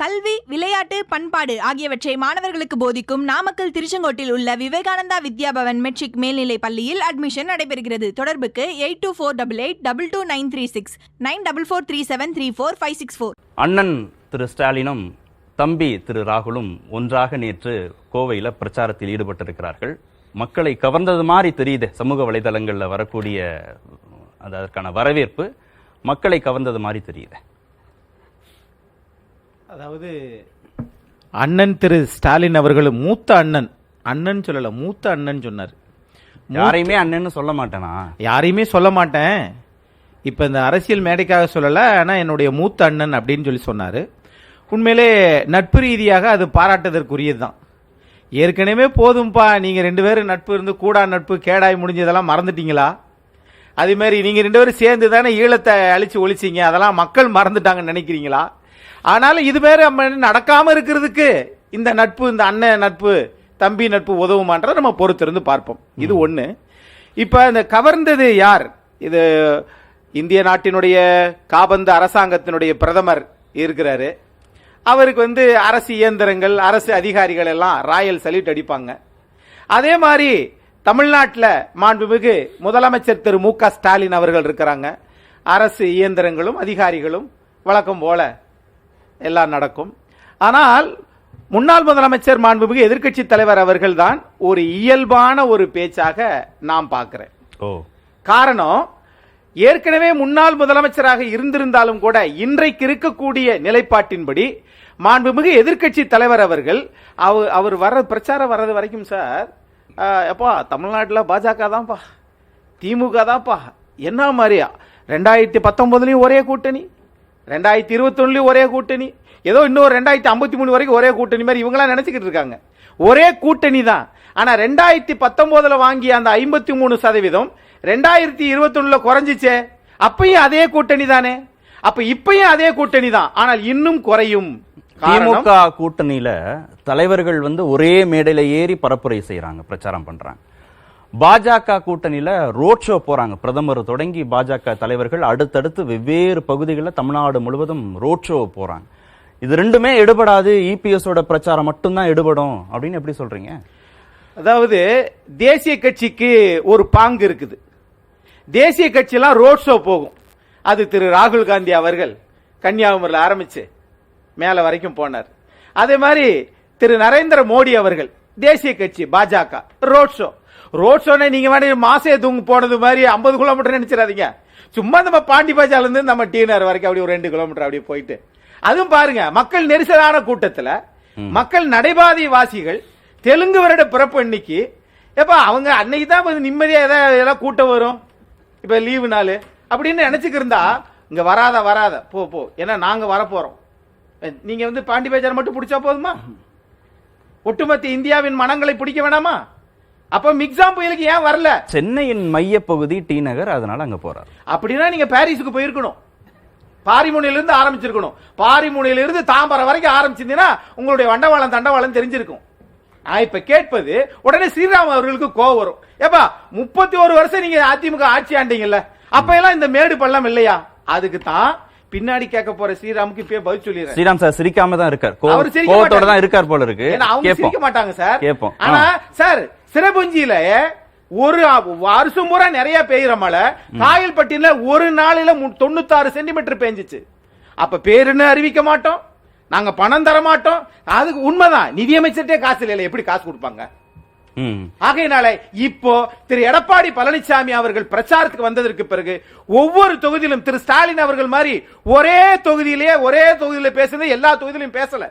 கல்வி, விளையாட்டு, பண்பாடு ஆகியவற்றை மாணவர்களுக்கு போதிக்கும் நாமக்கல் திருச்செங்கோட்டில் உள்ள விவேகானந்தா வித்யாபவன் மெட்ரிக் மேல்நிலைப் பள்ளியில் அட்மிஷன் நடைபெறுகிறது. தொடர்புக்கு 8248822936 9443734564. அண்ணன் திரு ஸ்டாலினும் தம்பி திரு ராகுலும் ஒன்றாக நேற்று கோவையில் பிரச்சாரத்தில் ஈடுபட்டிருக்கிறார்கள். மக்களை கவர்ந்தது மாதிரி தெரியுது. சமூக வலைதளங்களில் வரக்கூடிய அதற்கான வரவேற்பு மக்களை கவர்ந்தது மாதிரி தெரியுது. அதாவது அண்ணன் திரு ஸ்டாலின் அவர்களும் மூத்த அண்ணன் சொல்லல, மூத்த அண்ணன் சொன்னார். யாரையுமே அண்ணன்னு சொல்ல மாட்டேனா? யாரையுமே சொல்ல மாட்டேன். இப்ப இந்த அரசியல் மேடைக்காக சொல்லல, ஆனா என்னுடைய மூத்த அண்ணன் அப்படின்னு சொல்லி சொன்னாரு. உண்மையிலே நட்பு ரீதியாக அது பாராட்டுதற்குரியதுதான். ஏற்கனவே போதும்பா, நீங்க 2 பேரும் நட்பு இருந்து கூடா நட்பு கேடாய் முடிஞ்சதெல்லாம் மறந்துட்டீங்களா? அதே மாதிரி நீங்க 2 பேரும் சேர்ந்து தானே ஈழத்தை அழிச்சு ஒழிச்சிங்க, அதெல்லாம் மக்கள் மறந்துட்டாங்கன்னு நினைக்கிறீங்களா? ஆனாலும் இது பேர் நடக்காம இருக்கிறதுக்கு இந்த நட்பு, இந்த அண்ணன் நட்பு, தம்பி நட்பு உதவுமான்ற நம்ம பொறுத்திருந்து பார்ப்போம். இது ஒண்ணு. இப்ப இந்த கவர்ந்தது யார்? இது இந்திய நாட்டினுடைய காபந்து அரசாங்கத்தினுடைய பிரதமர் இருக்கிறாரு. அவருக்கு அரசு இயந்திரங்கள், அரசு அதிகாரிகள் எல்லாம் ராயல் சல்யூட் அடிப்பாங்க. அதே மாதிரி தமிழ்நாட்டில் மாண்புமிகு முதலமைச்சர் திரு மு க ஸ்டாலின் அவர்கள் இருக்கிறாங்க. அரசு இயந்திரங்களும் அதிகாரிகளும் வழக்கம் போல எல்லாம் நடக்கும். ஆனால் முன்னாள் முதலமைச்சர் மாண்புமிகு எதிர்க்கட்சி தலைவர் அவர்கள் தான் ஒரு இயல்பான ஒரு பேச்சாக நாம் பார்க்கிறேன். காரணம், ஏற்கனவே முன்னாள் முதலமைச்சராக இருந்திருந்தாலும் கூட இன்றைக்கு இருக்கக்கூடிய நிலைப்பாட்டின்படி மாண்புமிகு எதிர்க்கட்சி தலைவர் அவர்கள் அவர் வர்ற பிரச்சாரம் வர்றது வரைக்கும், சார் எப்பா தமிழ்நாட்டில் பாஜக தான்ப்பா, திமுக தான்ப்பா, என்ன மாதிரியா 2019 ஒரே கூட்டணி, 2021 ஒரே கூட்டணி, ஏதோ இன்னொரு 2053 வரைக்கும் ஒரே கூட்டணி மாதிரி இவங்களாம் நினைச்சுக்கிட்டு இருக்காங்க. ஒரே கூட்டணி தான். ஆனா 2019 வாங்கிய அந்த 53% 2021 குறைஞ்சிச்சே, அப்பயும் அதே கூட்டணி தானே. அப்ப இப்பயும் அதே கூட்டணி தான், ஆனால் இன்னும் குறையும். திமுக கூட்டணியில தலைவர்கள் ஒரே மேடையில ஏறி பரப்புரை செய்யறாங்க, பிரச்சாரம் பண்றாங்க. பாஜக கூட்டணியில ரோட் ஷோ போறாங்க. பிரதமர் தொடங்கி பாஜக தலைவர்கள் அடுத்தடுத்து வெவ்வேறு பகுதிகளில் தமிழ்நாடு முழுவதும் ரோட் ஷோ போறாங்க. இது ரெண்டுமே எடுபடாது, இபிஎஸோட பிரச்சாரம் மட்டும்தான் எடுபடும் அப்படின்னு எப்படி சொல்றீங்க? அதாவது தேசிய கட்சிக்கு ஒரு பாங்கு இருக்குது. தேசிய கட்சியெல்லாம் ரோட் ஷோ போகும். அது திரு ராகுல் காந்தி அவர்கள் கன்னியாகுமரியில் ஆரம்பிச்சு மேல வரைக்கும் போனார். அதே மாதிரி திரு நரேந்திர மோடி அவர்கள் தேசிய கட்சி பாஜக ரோட் ஷோ நீங்க மாசே தூங்கு போனது மாதிரி 50 கிலோமீட்டர் நினைச்சிடாதீங்க. சும்மா நம்ம பாண்டி பஜார்ல இருந்து நம்ம டிஎன்ஆர் வரைக்கும் அப்படி ஒரு 2 கிலோமீட்டர் அப்படியே போயிட்டு, அதுவும் பாருங்க மக்கள் நெரிசலான கூட்டத்தில் மக்கள் நடைபாதை வாசிகள் தெலுங்கு வருட பிறப்பு அன்னைக்கு எப்ப அவங்க அன்னைக்கு தான் நிம்மதியா ஏதாவது கூட்டம் வரும், இப்ப லீவு நாள் அப்படின்னு நினைச்சுக்கிருந்தா இங்க வராத போ ஏன்னா நாங்க வரப்போறோம். நீங்க பாண்டி பஜார் மட்டும் பிடிச்சா போதுமா? ஒட்டுமொத்த இந்தியாவின் மனங்களை பிடிக்க வேணாமா? அப்ப மிக்ஸாம் புயலுக்கு ஏன் வரல? சென்னையின் மைய பகுதி டி நகர், அதனால அங்க போறாரு. அப்படின்னா நீங்க பாரிஸுக்கு போயிருக்கணும், பாரிமுனையில இருந்து ஆரம்பிச்சிருக்கணும். பாரிமுனையில இருந்து தாம்பரம் வரைக்கும் ஆரம்பிச்சிருந்தீங்கன்னா உங்களுடைய வண்டவாளம் தண்டவாளம் தெரிஞ்சிருக்கும். நான் இப்ப கேட்பது, உடனே ஸ்ரீராம் அவர்களுக்கு கோவம் வரும். ஏப்பா 31 வருஷம் நீங்க அதிமுக ஆட்சி ஆண்டீங்கல்ல, அப்ப எல்லாம் இந்த மேடு பள்ளம் இல்லையா? அதுக்கு தான் பின்னாடி கேட்க போற ஸ்ரீராமுக்கு இப்ப பதில் சொல்லிடுறேன். ஸ்ரீராம் சார் சிரிக்காம தான் இருக்கார், அவர் கோவத்தோட தான் இருக்கார் போல இருக்கு. அவங்க சிரிக்க மாட்டாங்க சார். கேப்போம். ஆனா சார் சிறபுஞ்சியில ஒரு வருஷம் பூரா நிறைய பெய்யுற மழை, காயல்பட்டியில ஒரு நாளில 96 சென்டிமீட்டர் பெஞ்சிச்சு. அப்ப பேருன்னு அறிவிக்க மாட்டோம், நாங்க பணம் தர மாட்டோம். அதுக்கு உண்மைதான், நிதியமைச்சர்கிட்டே காசு இல்ல, எப்படி காசு கொடுப்பாங்க? ஆகையினால இப்போ திரு எடப்பாடி பழனிசாமி அவர்கள் பிரச்சாரத்துக்கு வந்ததற்கு பிறகு ஒவ்வொரு தொகுதியிலும் திரு ஸ்டாலின் அவர்கள் மாதிரி ஒரே தொகுதியிலே பேசுறது எல்லா தொகுதியிலும் பேசல.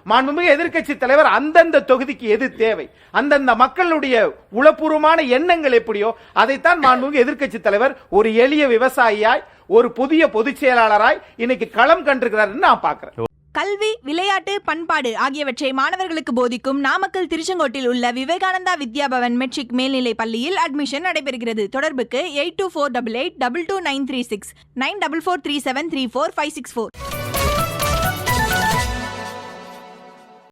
மாண்புமிகு எதிர்க்கட்சி தலைவர் அந்தந்த தொகுதிக்கு எது தேவை, அந்தந்த மக்களுடைய உளப்பூர்வமான எண்ணங்கள் எப்படியோ அதைத்தான் மாண்புமிகு எதிர்க்கட்சி தலைவர் ஒரு எளிய விவசாயியாய், ஒரு புதிய பொதுச் செயலாளராய் இன்னைக்கு களம் கண்டிருக்கிறார் நான் பார்க்கிறேன். கல்வி, விளையாட்டு, பண்பாடு ஆகியவற்றை மாணவர்களுக்கு போதிக்கும் நாமக்கல் திருச்செங்கோட்டில் உள்ள விவேகானந்தா வித்யாபவன் மெட்ரிக் மேல்நிலைப் பள்ளியில் அட்மிஷன் நடைபெறுகிறது. தொடர்புக்கு 8248822936 9443734564.